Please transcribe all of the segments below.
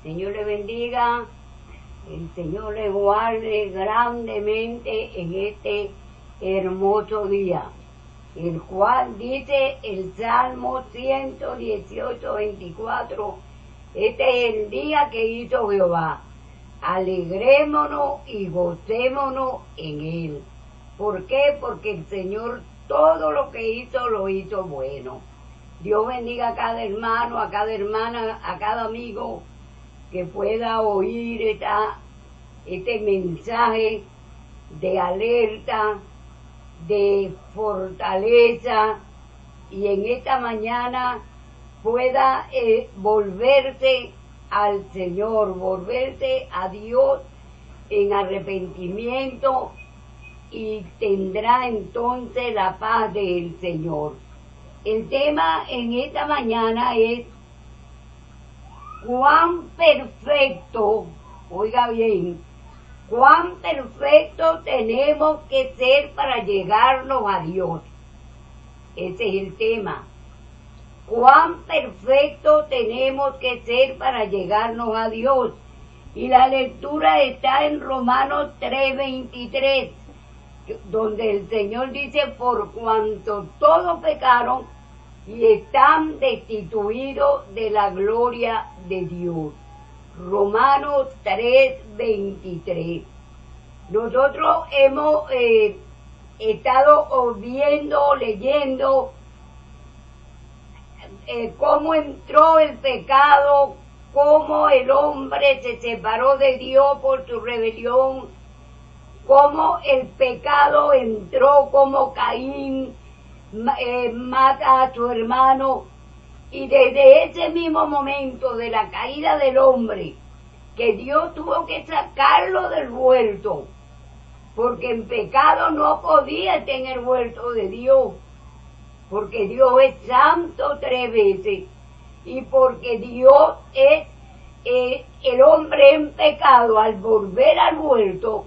Señor le bendiga, el Señor le guarde grandemente en este hermoso día, el cual dice el Salmo 118, 24, este es el día que hizo Jehová, alegrémonos y gocémonos en él. ¿Por qué? Porque el Señor todo lo que hizo, lo hizo bueno. Dios bendiga a cada hermano, a cada hermana, a cada amigo que pueda oír este mensaje de alerta, de fortaleza, y en esta mañana pueda volverse al Señor, volverse a Dios en arrepentimiento, y tendrá entonces la paz del Señor. El tema en esta mañana es cuán perfecto, oiga bien, cuán perfecto tenemos que ser para llegarnos a Dios. Ese es el tema. Cuán perfecto tenemos que ser para llegarnos a Dios. Y la lectura está en Romanos 3:23, donde el Señor dice, por cuanto todos pecaron y están destituidos de la gloria de Dios. Romanos 3:23. Nosotros hemos estado viendo, leyendo cómo entró el pecado, cómo el hombre se separó de Dios por su rebelión, cómo el pecado entró, como Caín mata a su hermano, y desde ese mismo momento de la caída del hombre, que Dios tuvo que sacarlo del huerto, porque en pecado no podía tener huerto de Dios, porque Dios es santo 3 veces, y porque Dios es el hombre en pecado, al volver al huerto,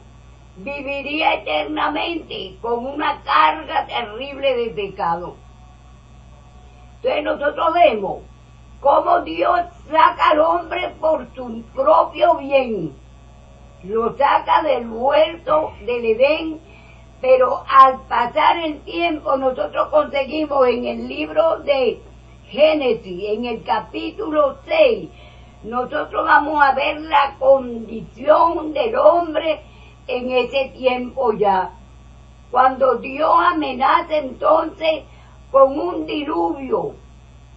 viviría eternamente con una carga terrible de pecado. Entonces nosotros vemos cómo Dios saca al hombre por su propio bien, lo saca del huerto del Edén, pero al pasar el tiempo nosotros conseguimos en el libro de Génesis, en el capítulo 6, nosotros vamos a ver la condición del hombre en ese tiempo ya, cuando Dios amenaza entonces con un diluvio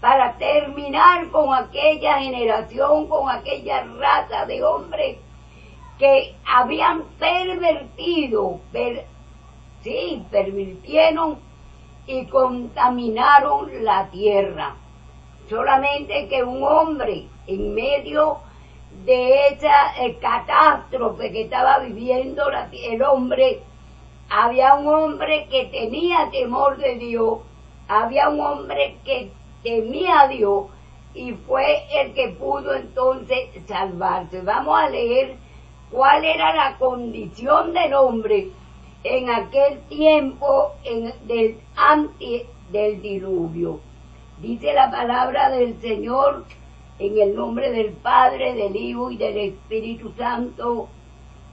para terminar con aquella generación, con aquella raza de hombres que habían pervirtieron y contaminaron la tierra. Solamente que un hombre, en medio de esa catástrofe que estaba viviendo el hombre, había un hombre que tenía temor de Dios, había un hombre que temía a Dios, y fue el que pudo entonces salvarse. Vamos a leer cuál era la condición del hombre en aquel tiempo antes del diluvio. Dice la palabra del Señor, en el nombre del Padre, del Hijo y del Espíritu Santo.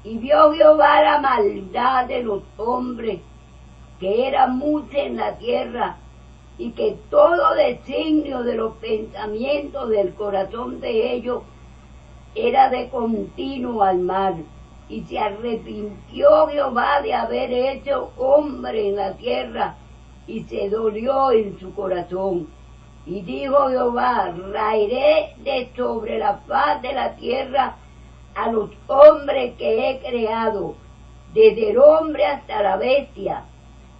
Y vio Jehová la maldad de los hombres, que era mucha en la tierra, y que todo designio de los pensamientos del corazón de ellos era de continuo al mal. Y se arrepintió Jehová de haber hecho hombre en la tierra, y se dolió en su corazón. Y dijo Jehová, raeré de sobre la faz de la tierra a los hombres que he creado, desde el hombre hasta la bestia,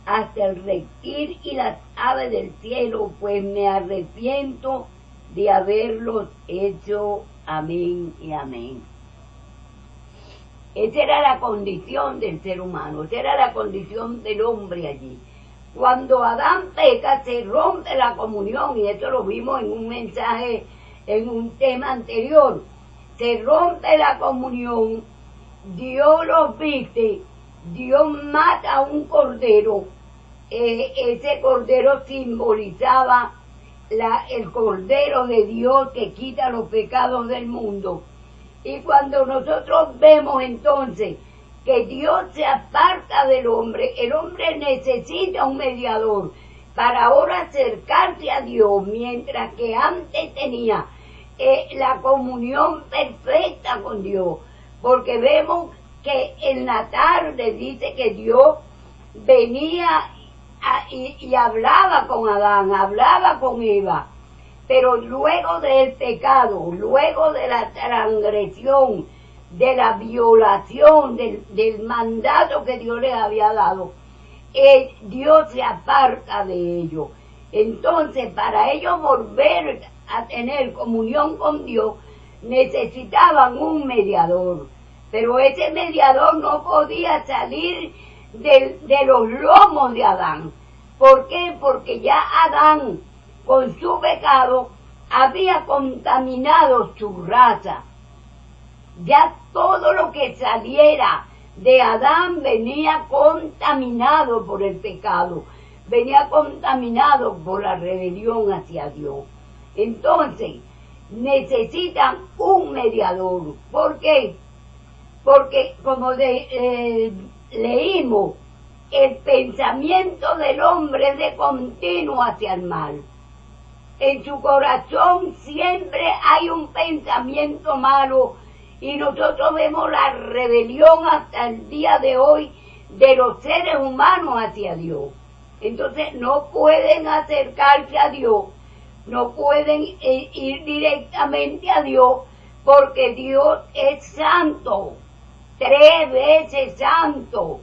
hasta el reptil y las aves del cielo, pues me arrepiento de haberlos hecho. Amén y amén. Esa era la condición del ser humano, esa era la condición del hombre allí. Cuando Adán peca, se rompe la comunión, y esto lo vimos en un mensaje, en un tema anterior. Se rompe la comunión, Dios los viste, Dios mata a un cordero. Ese cordero simbolizaba el cordero de Dios que quita los pecados del mundo. Y cuando nosotros vemos entonces que Dios se aparta del hombre, el hombre necesita un mediador para ahora acercarse a Dios, mientras que antes tenía la comunión perfecta con Dios, porque vemos que en la tarde dice que Dios venía y hablaba con Adán, hablaba con Eva, pero luego del pecado, luego de la transgresión, de la violación del mandato que Dios les había dado, Dios se aparta de ellos. Entonces, para ellos volver a tener comunión con Dios, necesitaban un mediador, pero ese mediador no podía salir de los lomos de Adán. ¿Por qué? Porque ya Adán, con su pecado, había contaminado su raza. Ya todo lo que saliera de Adán venía contaminado por el pecado, venía contaminado por la rebelión hacia Dios. Entonces, necesitan un mediador. ¿Por qué? Porque, como leímos, el pensamiento del hombre es de continuo hacia el mal. En su corazón siempre hay un pensamiento malo, y nosotros vemos la rebelión hasta el día de hoy de los seres humanos hacia Dios. Entonces no pueden acercarse a Dios, no pueden ir directamente a Dios, porque Dios es santo, 3 veces santo,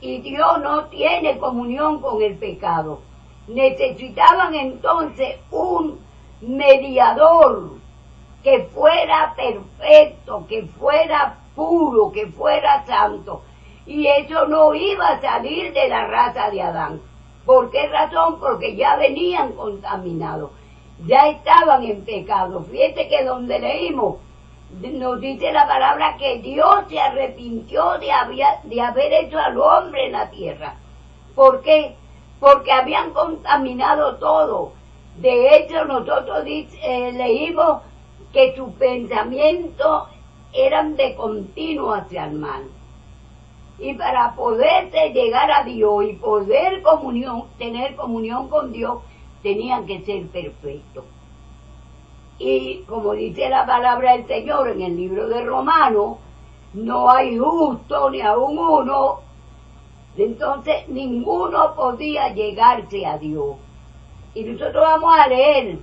y Dios no tiene comunión con el pecado. Necesitaban entonces un mediador que fuera perfecto, que fuera puro, que fuera santo. Y eso no iba a salir de la raza de Adán. ¿Por qué razón? Porque ya venían contaminados, ya estaban en pecado. Fíjate que donde leímos, nos dice la palabra que Dios se arrepintió de haber hecho al hombre en la tierra. ¿Por qué? Porque habían contaminado todo. De hecho, nosotros leímos que sus pensamientos eran de continuo hacia el mal. Y para poder llegar a Dios y poder tener comunión con Dios, tenían que ser perfectos. Y como dice la palabra del Señor en el libro de Romanos, no hay justo ni aun uno. Entonces ninguno podía llegarse a Dios. Y nosotros vamos a leer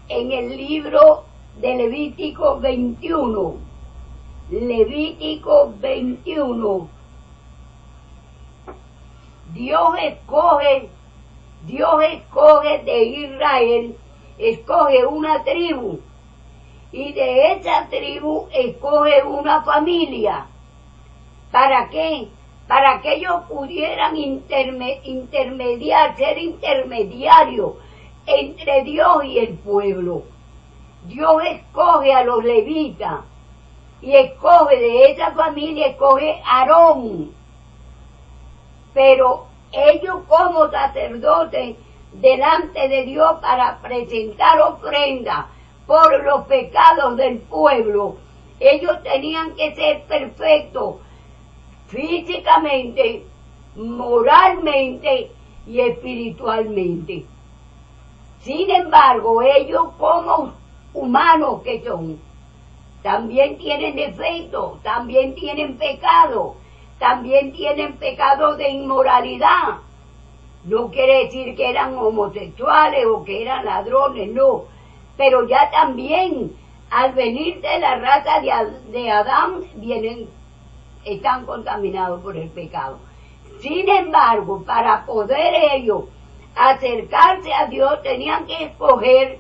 en el libro de Levítico 21. Levítico 21. Dios escoge de Israel, escoge una tribu, y de esa tribu escoge una familia. ¿Para qué? Para que ellos pudieran ser intermediarios entre Dios y el pueblo. Dios escoge a los levitas, y escoge de esa familia, escoge a Aarón. Pero ellos como sacerdotes delante de Dios para presentar ofrenda por los pecados del pueblo, ellos tenían que ser perfectos físicamente, moralmente y espiritualmente. Sin embargo, ellos como humanos que son, también tienen defectos, también tienen pecado, también tienen pecado de inmoralidad. No quiere decir que eran homosexuales o que eran ladrones, no. Pero ya también, al venir de la raza de Adán, están contaminados por el pecado. Sin embargo, para poder ellos acercarse a Dios, tenían que escoger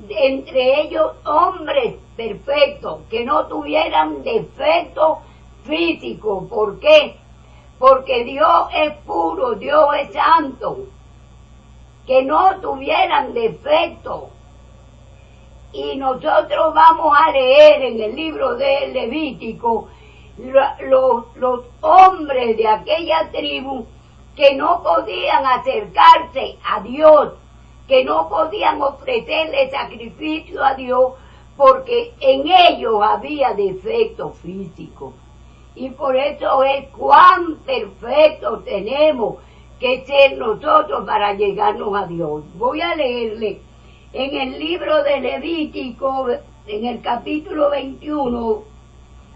entre ellos hombres perfectos, que no tuvieran defectos físicos. ¿Por qué? Porque Dios es puro, Dios es santo, que no tuvieran defectos. Y nosotros vamos a leer en el libro de Levítico los hombres de aquella tribu que no podían acercarse a Dios, que no podían ofrecerle sacrificio a Dios, porque en ellos había defecto físico. Y por eso es cuán perfecto tenemos que ser nosotros para llegarnos a Dios. Voy a leerle en el libro de Levítico, en el capítulo 21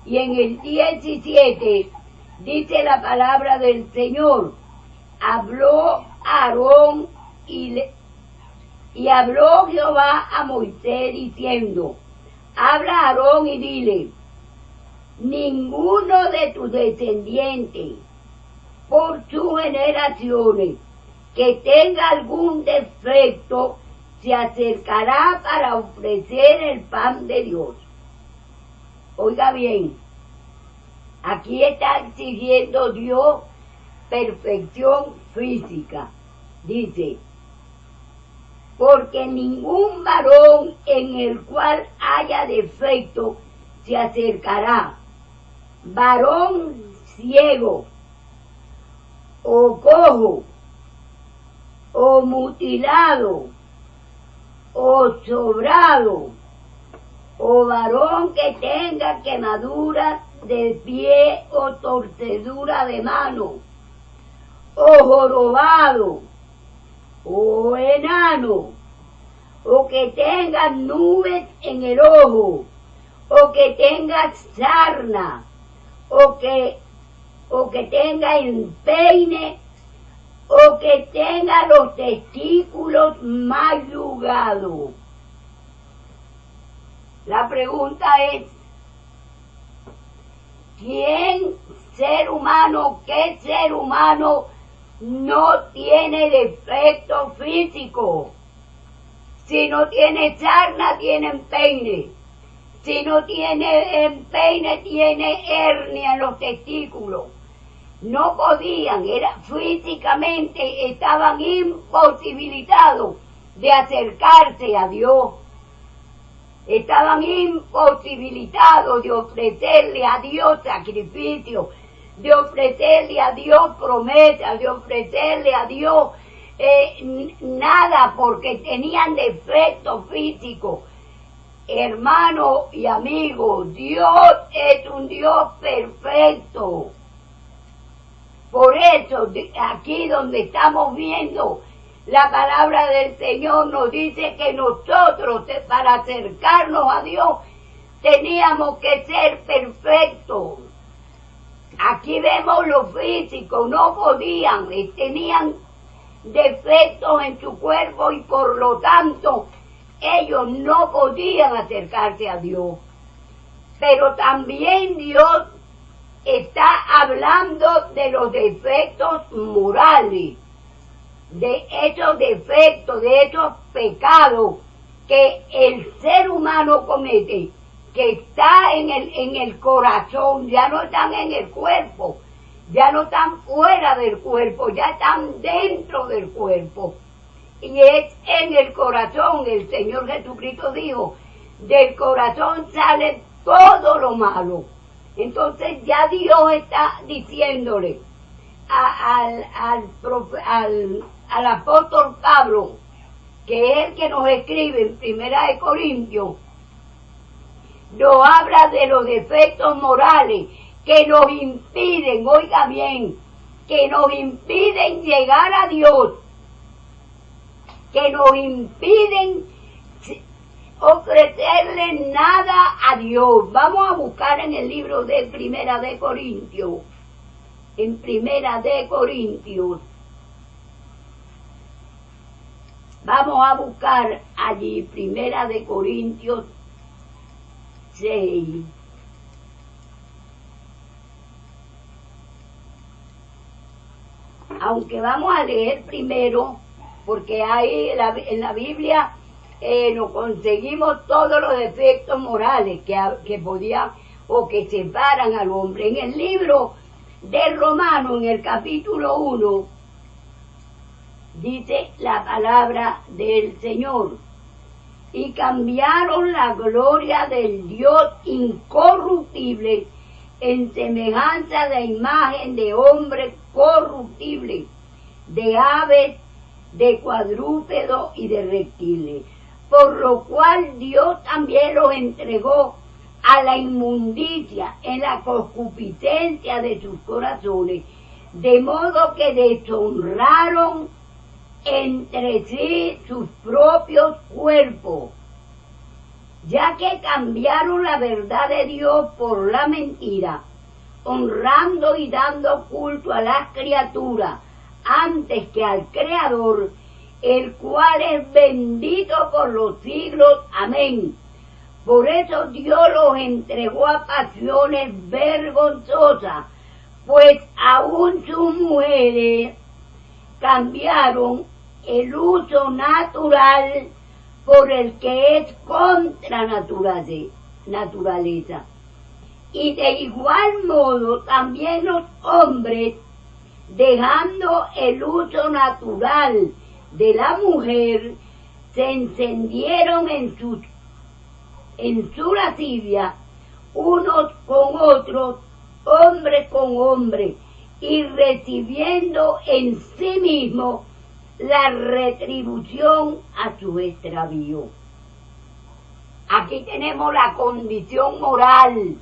y en el 17, dice la palabra del Señor. Habló Aarón y habló Jehová a Moisés diciendo, habla Aarón y dile, ninguno de tus descendientes por sus generaciones que tenga algún defecto se acercará para ofrecer el pan de Dios. Oiga bien, aquí está exigiendo Dios perfección física. Dice, porque ningún varón en el cual haya defecto se acercará. Varón ciego, o cojo, o mutilado, o sobrado, o varón que tenga quemadura de pie o torcedura de mano, o jorobado, o enano, o que tenga nubes en el ojo, o que tenga sarna, o que tenga empeine, o que tenga los testículos mayugados. La pregunta es, ¿qué ser humano no tiene defecto físico? Si no tiene sarna, tiene empeine. Si no tiene empeine, tiene hernia en los testículos. No podían, físicamente estaban imposibilitados de acercarse a Dios. Estaban imposibilitados de ofrecerle a Dios sacrificio, de ofrecerle a Dios promesas, de ofrecerle a Dios nada, porque tenían defecto físico. Hermanos y amigos, Dios es un Dios perfecto. Por eso, aquí donde estamos viendo la palabra del Señor nos dice que nosotros, para acercarnos a Dios, teníamos que ser perfectos. Aquí vemos los físicos, no podían, tenían defectos en su cuerpo y por lo tanto ellos no podían acercarse a Dios. Pero también Dios está hablando de los defectos morales, de esos defectos, de esos pecados que el ser humano comete, que está en el corazón, ya no están en el cuerpo, ya no están fuera del cuerpo, ya están dentro del cuerpo. Y es en el corazón, el Señor Jesucristo dijo, del corazón sale todo lo malo. Entonces ya Dios está diciéndole al apóstol Pablo, que es el que nos escribe en Primera de Corintios, nos habla de los defectos morales que nos impiden, oiga bien, que nos impiden llegar a Dios, que nos impiden ofrecerle nada a Dios. Vamos a buscar en el libro de Primera de Corintios, en Primera de Corintios, vamos a buscar allí Primera de Corintios 6. Aunque vamos a leer primero, porque ahí en la Biblia nos conseguimos todos los defectos morales que podían o que separan al hombre. En el libro de Romanos, en el capítulo 1, dice la palabra del Señor, y cambiaron la gloria del Dios incorruptible en semejanza de imagen de hombre corruptible, de aves, de cuadrúpedos y de reptiles. por lo cual Dios también los entregó a la inmundicia en la concupiscencia de sus corazones, de modo que deshonraron entre sí sus propios cuerpos, ya que cambiaron la verdad de Dios por la mentira, honrando y dando culto a las criaturas antes que al Creador, el cual es bendito por los siglos. Amén. Por eso Dios los entregó a pasiones vergonzosas, pues aún sus mujeres cambiaron el uso natural por el que es contra naturaleza. Y de igual modo también los hombres, dejando el uso natural de la mujer, se encendieron en su lascivia, unos con otros, hombre con hombre, y recibiendo en sí mismo la retribución a su extravío. Aquí tenemos la condición moral.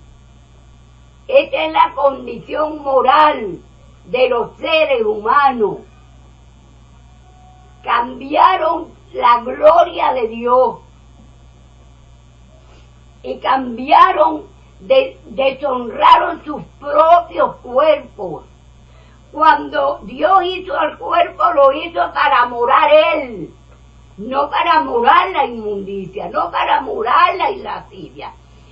Esta es la condición moral de los seres humanos. Cambiaron la gloria de Dios y deshonraron sus propios cuerpos. Cuando Dios hizo al cuerpo, lo hizo para morar Él, no para morar la inmundicia, no para morar la lascivia.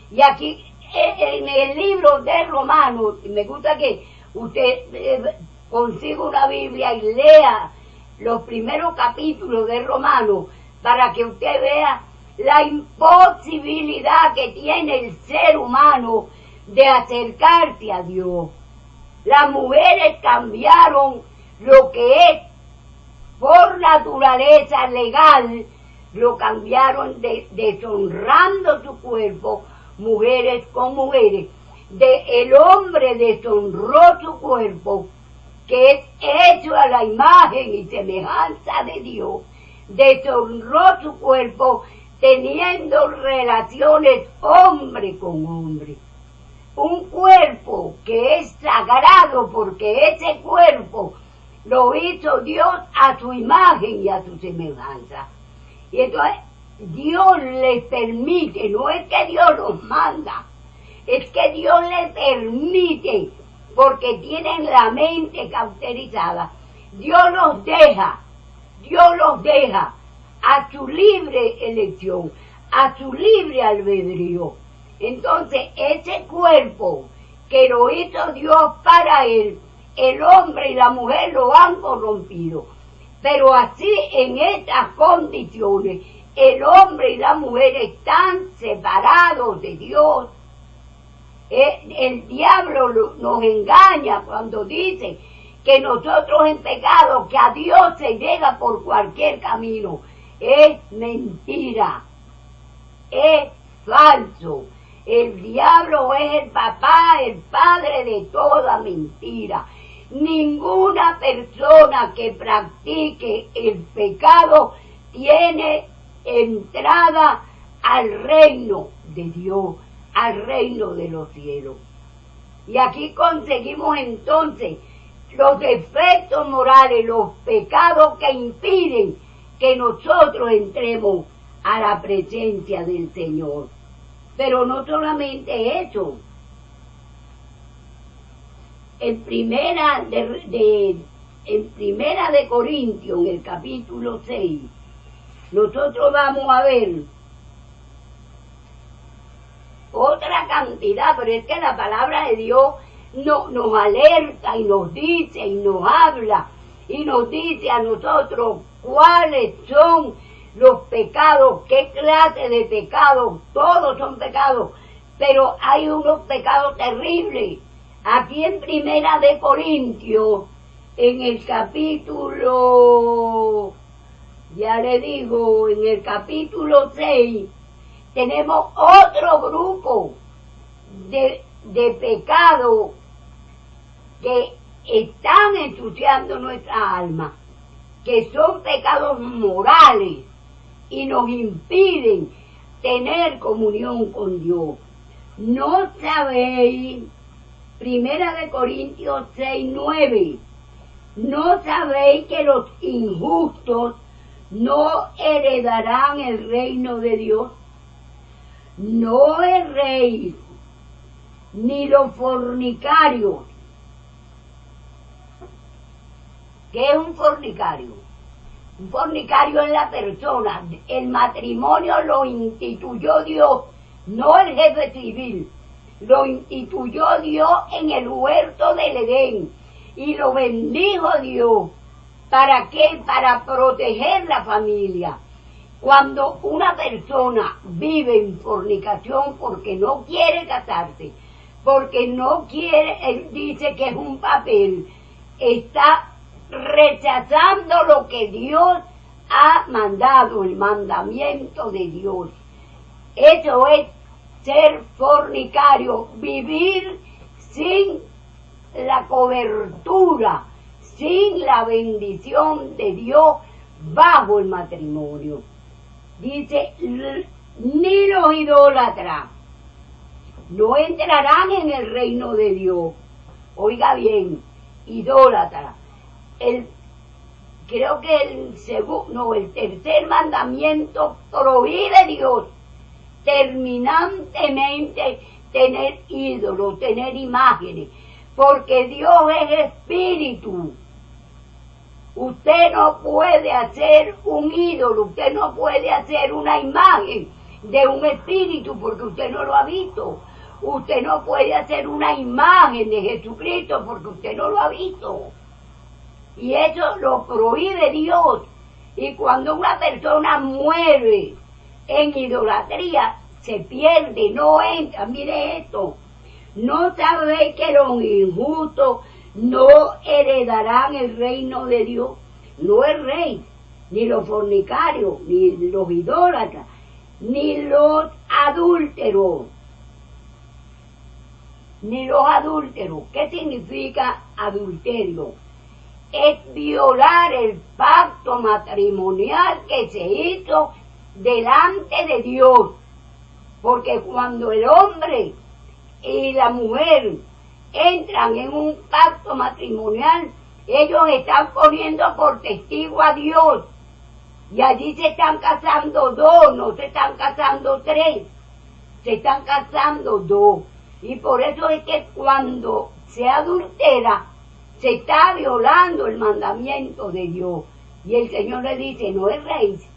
Y aquí en el libro de Romanos, me gusta que usted consiga una Biblia y lea los primeros capítulos de Romanos para que usted vea la imposibilidad que tiene el ser humano de acercarse a Dios. Las mujeres cambiaron lo que es por naturaleza legal, lo cambiaron deshonrando su cuerpo, mujeres con mujeres. El hombre deshonró su cuerpo, que es hecho a la imagen y semejanza de Dios, deshonró su cuerpo teniendo relaciones hombre con hombre. Un cuerpo que es sagrado porque ese cuerpo lo hizo Dios a su imagen y a su semejanza. Y entonces Dios les permite, no es que Dios los manda, es que Dios les permite porque tienen la mente cauterizada. Dios los deja a su libre elección, a su libre albedrío. Entonces, ese cuerpo que lo hizo Dios para él, el hombre y la mujer lo han corrompido. Pero así, en estas condiciones, el hombre y la mujer están separados de Dios. El diablo nos engaña cuando dice que nosotros en pecado, que a Dios se llega por cualquier camino. Es mentira, es falso. El diablo es el papá, el padre de toda mentira. Ninguna persona que practique el pecado tiene entrada al reino de Dios, al reino de los cielos. Y aquí conseguimos entonces los defectos morales, los pecados que impiden que nosotros entremos a la presencia del Señor. Pero no solamente eso. En primera de Corintios, en el capítulo 6, nosotros vamos a ver otra cantidad, pero es que la palabra de Dios nos alerta y nos dice y nos habla y nos dice a nosotros cuáles son los pecados, qué clase de pecados. Todos son pecados, pero hay unos pecados terribles. Aquí en primera de Corintios, en el capítulo, ya le digo, en el capítulo 6, tenemos otro grupo de pecados que están ensuciando nuestra alma, que son pecados morales. y nos impiden tener comunión con Dios. ¿No sabéis? 1 Corintios 6:9. ¿No sabéis que los injustos no heredarán el reino de Dios? No erréis, ni los fornicarios. ¿Qué es un fornicario? Un fornicario es la persona. El matrimonio lo instituyó Dios, no el jefe civil. Lo instituyó Dios en el huerto del Edén y lo bendijo Dios. ¿Para qué? Para proteger la familia. Cuando una persona vive en fornicación porque no quiere casarse, porque no quiere, él dice que es un papel, está rechazando lo que Dios ha mandado, el mandamiento de Dios. Eso es ser fornicario, vivir sin la cobertura, sin la bendición de Dios bajo el matrimonio. Dice, ni los idólatras no entrarán en el reino de Dios. Oiga bien, idólatra. Creo que el tercer mandamiento prohíbe Dios terminantemente tener ídolos, tener imágenes, porque Dios es espíritu. Usted no puede hacer un ídolo, usted no puede hacer una imagen de un espíritu porque usted no lo ha visto. Usted no puede hacer una imagen de Jesucristo porque usted no lo ha visto. Y eso lo prohíbe Dios. Y cuando una persona muere en idolatría, se pierde, no entra. Mire esto, ¿no sabéis que los injustos no heredarán el reino de Dios? No el rey, ni los fornicarios, ni los idólatras, ni los adúlteros. Ni los adúlteros. ¿Qué significa adulterio? Es violar el pacto matrimonial que se hizo delante de Dios. Porque cuando el hombre y la mujer entran en un pacto matrimonial, ellos están poniendo por testigo a Dios. Y allí se están casando dos, no se están casando tres. Se están casando dos. Y por eso es que cuando se adultera, se está violando el mandamiento de Dios. Y el Señor le dice, no erréis.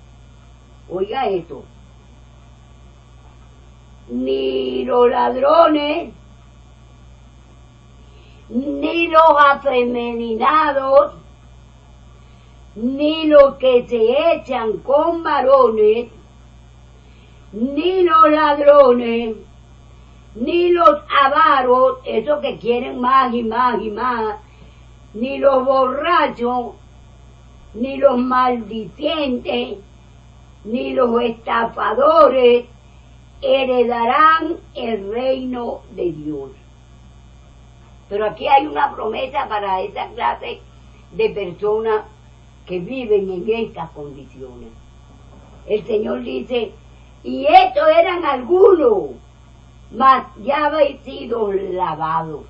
Oiga esto. Ni los ladrones, ni los afeminados, ni los que se echan con varones, ni los ladrones, ni los avaros, esos que quieren más y más y más, ni los borrachos, ni los maldicientes, ni los estafadores heredarán el reino de Dios. Pero aquí hay una promesa para esa clase de personas que viven en estas condiciones. El Señor dice, y estos eran algunos, mas ya habéis sido lavados.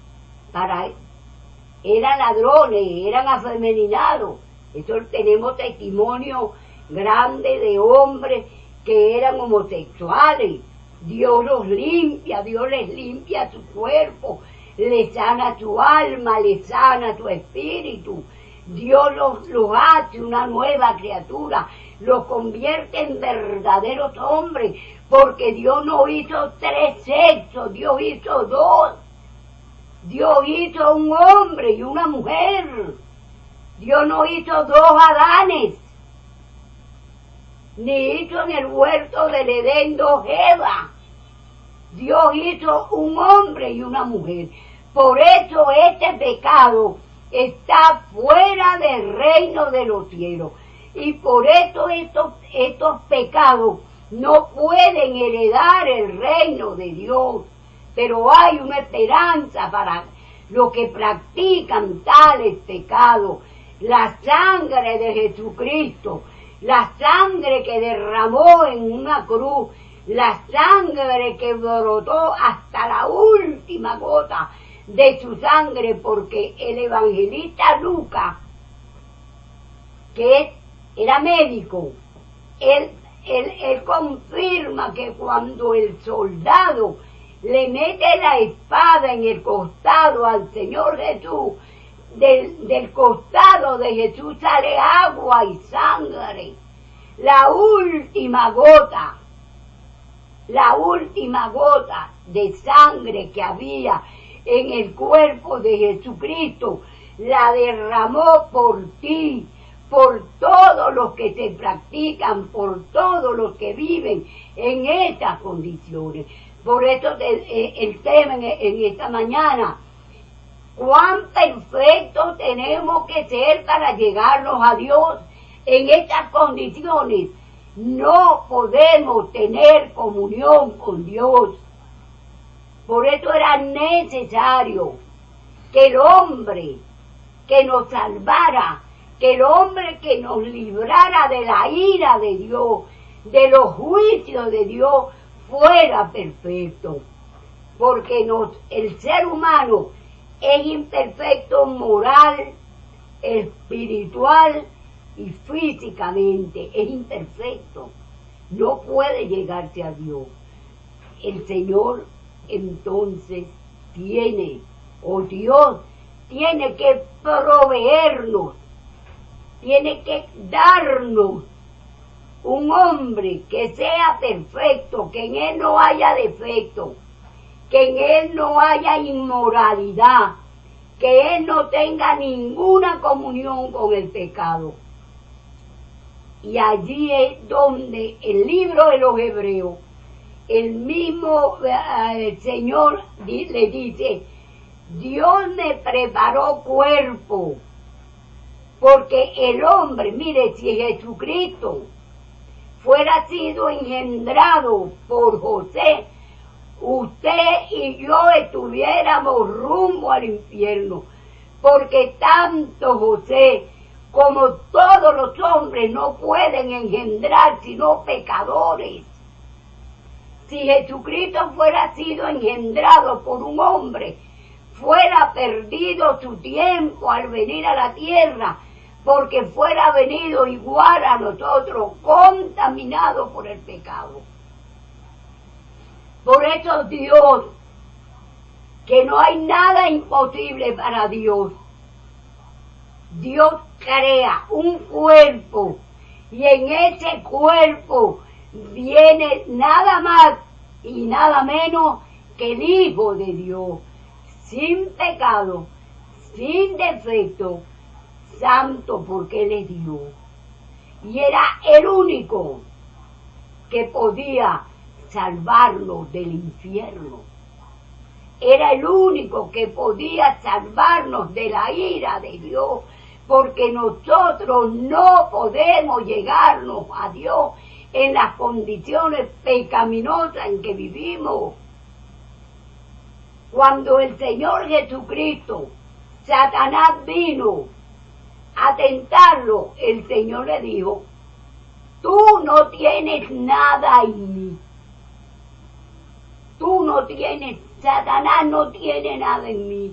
Eran ladrones, eran afeminados. Eso tenemos testimonio grande de hombres que eran homosexuales. Dios los limpia, Dios les limpia su cuerpo, les sana su alma, les sana su espíritu. Dios los hace una nueva criatura, los convierte en verdaderos hombres, porque Dios no hizo tres sexos, Dios hizo dos. Dios hizo un hombre y una mujer. Dios no hizo dos Adanes, ni hizo en el huerto del Edén dos Evas. Dios hizo un hombre y una mujer. Por eso este pecado está fuera del reino de los cielos. Y por eso estos pecados no pueden heredar el reino de Dios. Pero hay una esperanza para los que practican tales pecados. La sangre de Jesucristo la sangre que derramó en una cruz, la sangre que brotó hasta la última gota de su sangre, porque el evangelista Lucas, que era médico, él confirma que cuando el soldado le mete la espada en el costado al Señor Jesús, del costado de Jesús sale agua y sangre. La última gota de sangre que había en el cuerpo de Jesucristo, la derramó por ti, por todos los que se practican, por todos los que viven en estas condiciones. Por eso el tema en esta mañana, cuán perfectos tenemos que ser para llegarnos a Dios en estas condiciones. No podemos tener comunión con Dios. Por eso era necesario que el hombre que nos salvara, que el hombre que nos librara de la ira de Dios, de los juicios de Dios, fuera perfecto. Porque el ser humano es imperfecto moral, espiritual y físicamente. Es imperfecto. No puede llegarse a Dios. El Señor entonces Dios tiene que proveernos, tiene que darnos un hombre que sea perfecto, que en él no haya defecto, que en él no haya inmoralidad, que él no tenga ninguna comunión con el pecado. Y allí es donde el libro de los Hebreos, el mismo Señor le dice, Dios me preparó cuerpo, porque el hombre, mire, si Jesucristo fuera sido engendrado por José, usted y yo estuviéramos rumbo al infierno, porque tanto José como todos los hombres no pueden engendrar sino pecadores. Si Jesucristo fuera sido engendrado por un hombre, fuera perdido su tiempo al venir a la tierra, porque fuera venido igual a nosotros, contaminado por el pecado. Por eso Dios, que no hay nada imposible para Dios, Dios crea un cuerpo y en ese cuerpo viene nada más y nada menos que el Hijo de Dios, sin pecado, sin defecto, santo porque Él es Dios. Y era el único que podía salvarnos del infierno. Era el único que podía salvarnos de la ira de Dios, porque nosotros no podemos llegarnos a Dios en las condiciones pecaminosas en que vivimos. Cuando el Señor Jesucristo, Satanás vino a tentarlo, el Señor le dijo, tú no tienes nada en mí. Satanás no tiene nada en mí.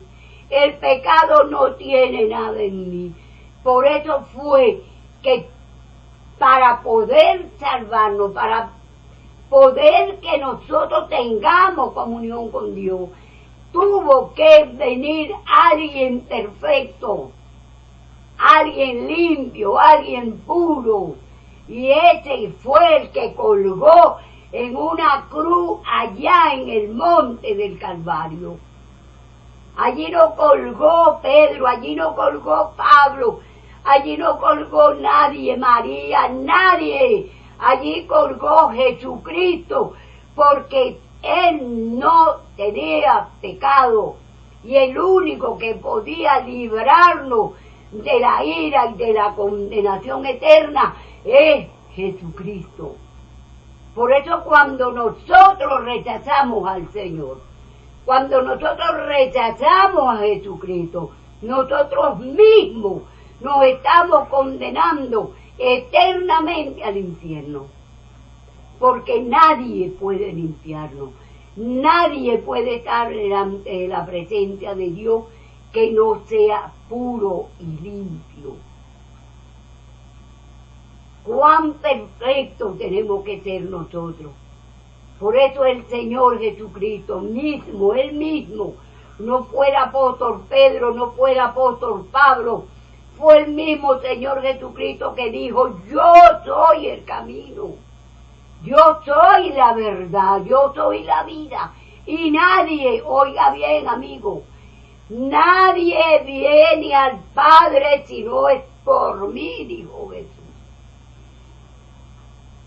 El pecado no tiene nada en mí. Por eso fue que para poder salvarnos, para poder que nosotros tengamos comunión con Dios, tuvo que venir alguien perfecto, alguien limpio, alguien puro. Y ese fue el que colgó en una cruz allá en el monte del Calvario. Allí no colgó Pedro, allí no colgó Pablo, allí no colgó nadie, María, nadie. Allí colgó Jesucristo, porque Él no tenía pecado. Y el único que podía librarnos de la ira y de la condenación eterna es Jesucristo. Por eso cuando nosotros rechazamos al Señor, cuando nosotros rechazamos a Jesucristo, nosotros mismos nos estamos condenando eternamente al infierno. Porque nadie puede limpiarnos. Nadie puede estar delante de la presencia de Dios que no sea puro y limpio. Cuán perfectos tenemos que ser nosotros. Por eso el Señor Jesucristo mismo, Él mismo, no fue el apóstol Pedro, no fue el apóstol Pablo, fue el mismo Señor Jesucristo que dijo: yo soy el camino, yo soy la verdad, yo soy la vida. Y nadie, oiga bien amigo, nadie viene al Padre si no es por mí, dijo Jesús.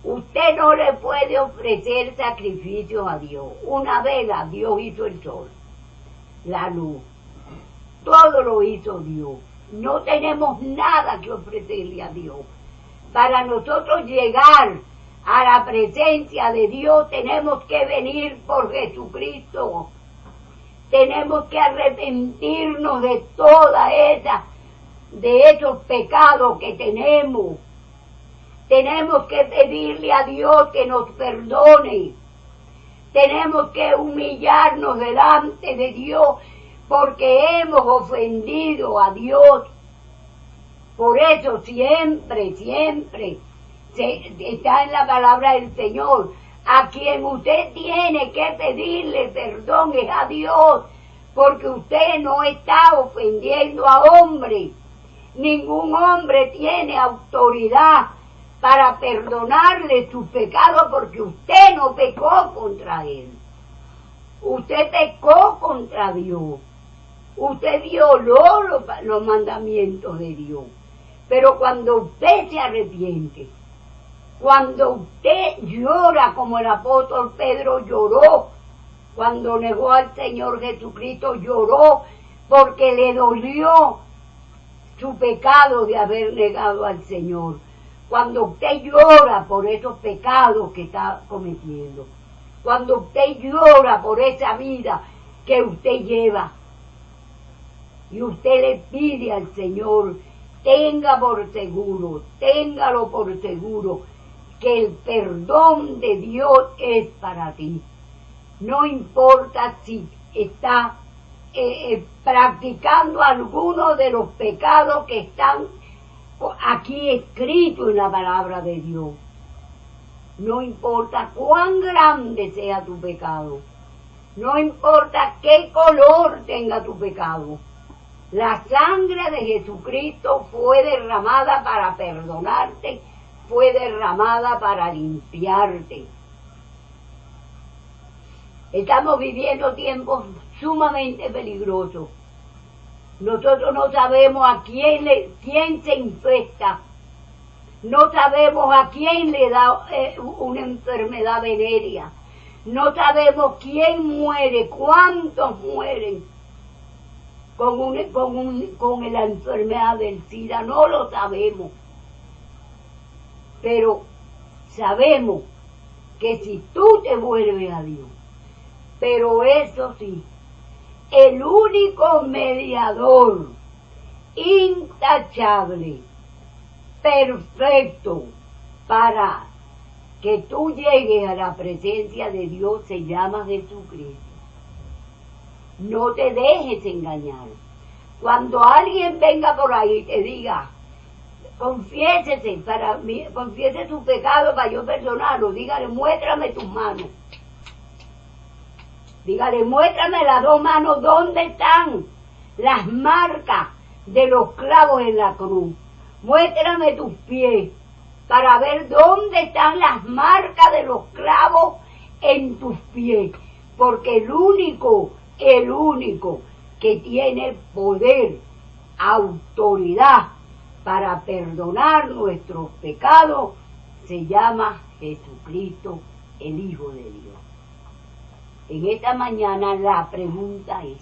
Usted no le puede ofrecer sacrificios a Dios. Una vela, Dios hizo el sol, la luz, todo lo hizo Dios. No tenemos nada que ofrecerle a Dios. Para nosotros llegar a la presencia de Dios tenemos que venir por Jesucristo. Tenemos que arrepentirnos de de esos pecados que tenemos. Tenemos que pedirle a Dios que nos perdone. Tenemos que humillarnos delante de Dios porque hemos ofendido a Dios. Por eso siempre está en la palabra del Señor: a quien usted tiene que pedirle perdón es a Dios, porque usted no está ofendiendo a hombre. Ningún hombre tiene autoridad para perdonarle sus pecados, porque usted no pecó contra él. Usted pecó contra Dios. Usted violó los mandamientos de Dios. Pero cuando usted se arrepiente, cuando usted llora como el apóstol Pedro lloró, cuando negó al Señor Jesucristo, lloró porque le dolió su pecado de haber negado al Señor. Cuando usted llora por esos pecados que está cometiendo, cuando usted llora por esa vida que usted lleva, y usted le pide al Señor, téngalo por seguro, que el perdón de Dios es para ti. No importa si está practicando alguno de los pecados que están aquí escritos en la palabra de Dios. No importa cuán grande sea tu pecado. No importa qué color tenga tu pecado. La sangre de Jesucristo fue derramada para perdonarte, fue derramada para limpiarte. Estamos viviendo tiempos sumamente peligrosos. Nosotros no sabemos a quién se infecta. No sabemos a quién le da una enfermedad venérea. No sabemos quién muere, cuántos mueren con la enfermedad del SIDA. No lo sabemos. Pero sabemos que si tú te vuelves a Dios, pero eso sí, el único mediador intachable, perfecto, para que tú llegues a la presencia de Dios se llama Jesucristo. No te dejes engañar. Cuando alguien venga por ahí y te diga, confiese su pecado para yo perdonarlo, dígale, muéstrame tus manos. Dígale, muéstrame las dos manos, ¿dónde están las marcas de los clavos en la cruz? Muéstrame tus pies para ver dónde están las marcas de los clavos en tus pies. Porque el único que tiene poder, autoridad para perdonar nuestros pecados se llama Jesucristo, el Hijo de Dios. En esta mañana la pregunta es: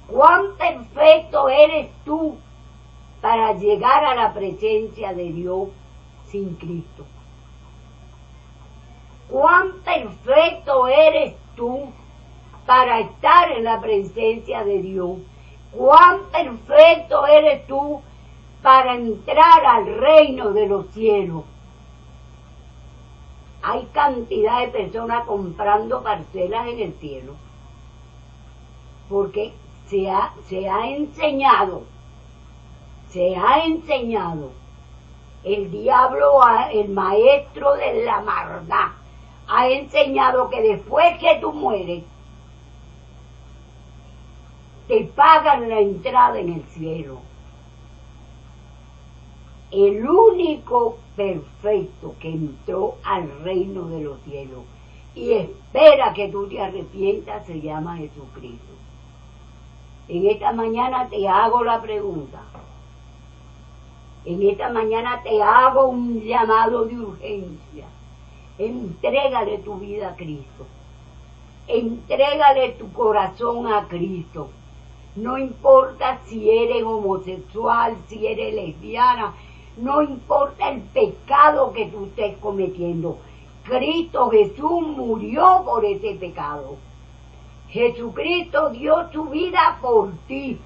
¿cuán perfecto eres tú para llegar a la presencia de Dios sin Cristo? ¿Cuán perfecto eres tú para estar en la presencia de Dios? ¿Cuán perfecto eres tú para entrar al reino de los cielos. Hay cantidad de personas comprando parcelas en el cielo, porque se ha enseñado, el diablo, el maestro de la maldad, ha enseñado que después que tú mueres, te pagan la entrada en el cielo. El único perfecto que entró al reino de los cielos y espera que tú te arrepientas se llama Jesucristo. En esta mañana te hago la pregunta. En esta mañana te hago un llamado de urgencia. Entrégale tu vida a Cristo. Entrégale tu corazón a Cristo. No importa si eres homosexual, si eres lesbiana, no importa el pecado que tú estés cometiendo. Cristo Jesús murió por ese pecado. Jesucristo dio su vida por ti.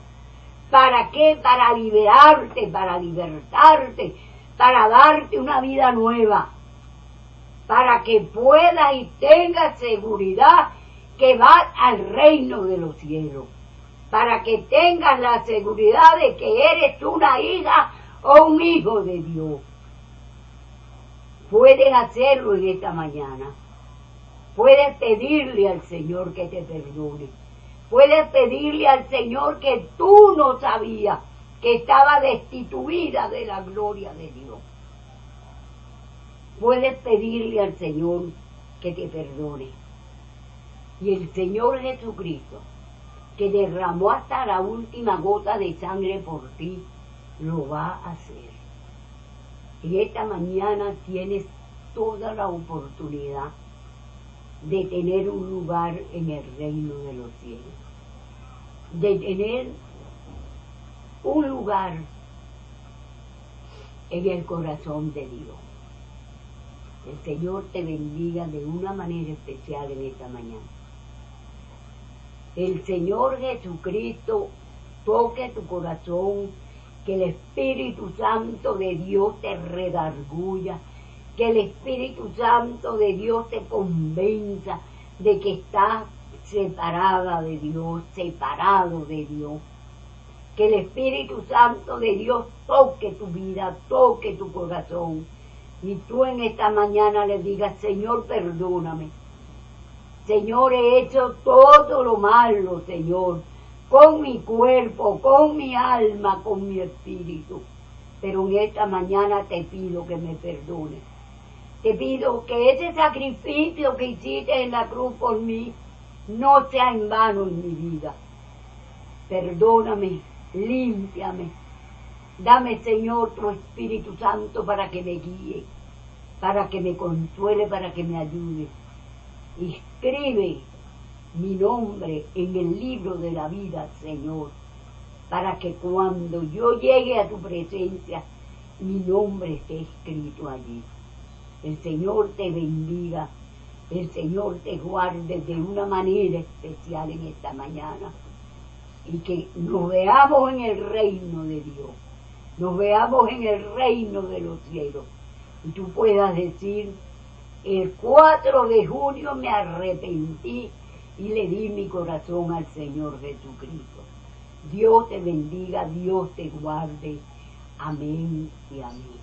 ¿Para qué? Para liberarte, para libertarte, para darte una vida nueva. Para que puedas y tengas seguridad que vas al reino de los cielos. Para que tengas la seguridad de que eres una hija o un hijo de Dios. Puedes hacerlo en esta mañana. Puedes pedirle al Señor que te perdone. Puedes pedirle al Señor que tú no sabías que estaba destituida de la gloria de Dios. Puedes pedirle al Señor que te perdone. Y el Señor Jesucristo, que derramó hasta la última gota de sangre por ti, lo va a hacer. Y esta mañana tienes toda la oportunidad de tener un lugar en el reino de los cielos, de tener un lugar en el corazón de Dios. El Señor te bendiga de una manera especial en esta mañana. El Señor Jesucristo toque tu corazón, que el Espíritu Santo de Dios te redarguya, que el Espíritu Santo de Dios te convenza de que estás separada de Dios, separado de Dios. Que el Espíritu Santo de Dios toque tu vida, toque tu corazón. Y tú en esta mañana le digas, Señor, perdóname. Señor, he hecho todo lo malo, Señor, con mi cuerpo, con mi alma, con mi espíritu. Pero en esta mañana te pido que me perdones. Te pido que ese sacrificio que hiciste en la cruz por mí no sea en vano en mi vida. Perdóname, límpiame. Dame, Señor, tu Espíritu Santo para que me guíe, para que me consuele, para que me ayude. Escribe mi nombre en el libro de la vida, Señor, para que cuando yo llegue a tu presencia, mi nombre esté escrito allí. El Señor te bendiga, el Señor te guarde de una manera especial en esta mañana. Y que nos veamos en el reino de Dios, nos veamos en el reino de los cielos. Y tú puedas decir, el 4 de junio me arrepentí y le di mi corazón al Señor Jesucristo. Dios te bendiga, Dios te guarde. Amén y amén.